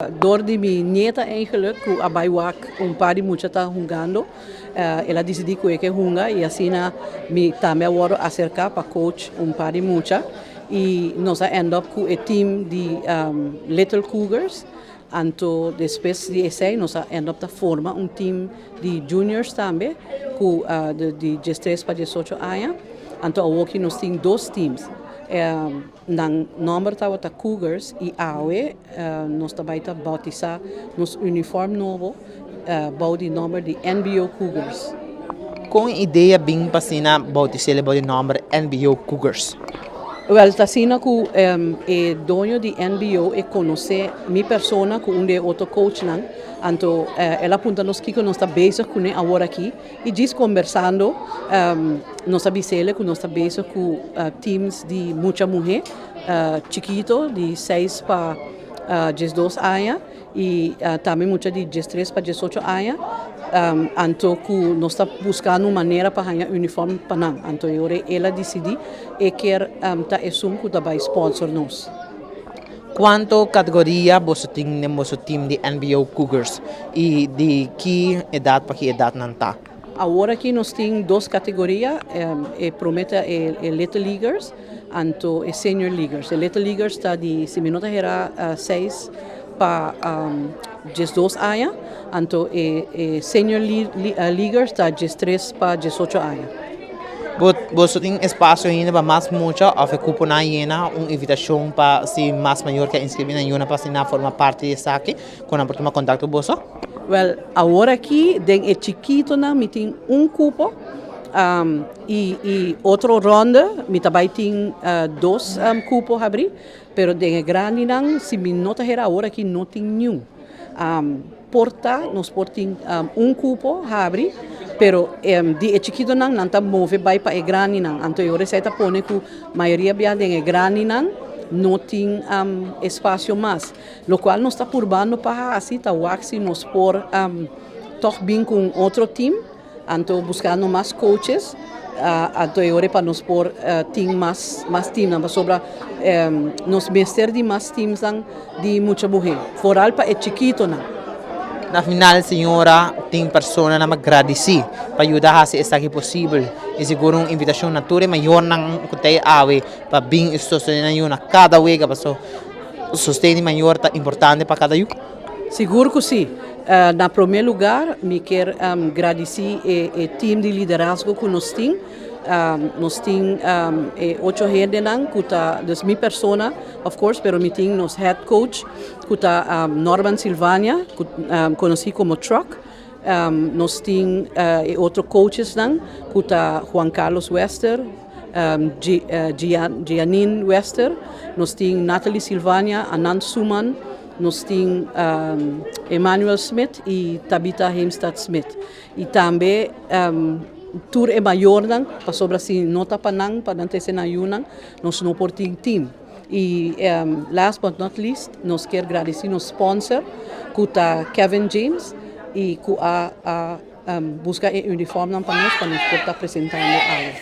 Door de minha nieta eigenlijk, que a baiwak par de mucha está jugando, ela decidiu que eu junga e assim me também agora acercar para coach par de mucha e nós end up com o time de Little Cougars. Então, depois de esse, nós end up forma time de juniors também, de 13 para 18 anos. Então, aqui nós temos dois times. Nang number ta Cougars e awe nós também ta batisa nos uniforme novo bau de number de NBO-Cougars. Com ideia bem para sina batizar o nome NBO-Cougars. Well, tasina ku e dono di NBO e conosce mi persona ku unde outro coach nan, anto ela punta nos que nós está bezig com né agora aqui e diz conversando nós abisele que nós está bezig com teams de muita mulher chiquito de 6 para 12 anos e também muita de 13 para 18 anos. Anto que nós está buscando uma maneira para ganhar uniforme para nós. Anto ela decidiu e quer tá assumir que vai sponsor nós. Quanto categoria você tem no seu time de NBO-Cougars e de que idade para que idade não está? Agora aqui nós temos duas categorias, promete é Little Leaguers, anto é Senior Leaguers. Little Leaguers está de, se me nota, era 6 para 12 anos, então Senior Leaguers está de 13 para 18 anos. Você tem espaço ainda para mais muita, ou cupo na uma invitação para se mais maior que inscrever na uma para se formar parte dessa aqui, quando a tomar contato com você? Well, agora aqui, é chiquito, me tem cupo, e outra ronda, me também tem dois cupos a abrir, pero de grande não, se me nota agora aqui não tem nenhum. Porta, nós portamos cupo a abrir, pero de chiquito não está move vai para grande não. Então eu receita pone que a maioria de grande não tem espaço mais, lo qual nós está purbando para assim tá waxi nós por toch bem com outro time, então buscando mais coaches. Então eu para nós por tem mais time, não sobra nós mestre de mais teams de muita mulher. Foral para chiquito não. Na final, senhora, tem pessoas que me agradecem para ajudar a ser essa aqui possível. E seguro uma invitação natural maior não que ave para bem sustentar na cada vez para sustentar maior tá importante para cada um. Seguro que sim. Na primeiro lugar, me quero agradecer o time de liderazgo que nós temos. Nós temos 8 gente que está, das minha persona, of course, pero me tem nos head coach, que está Norman Silvania, que conheci como Truck. Nós temos outros coaches, que está Juan Carlos Wester, Gianine Wester, nós temos Natalie Silvania, Anand Suman, nós temos Emmanuel Smith e Tabitha Heimstad Smith. E também tour é maior para sobre assim nota panang para não ter na yunang nós não porting team e last but not least nós quer agradecer nos sponsor que tá Kevin James e que a busca uniforme para nós portar apresentando algo.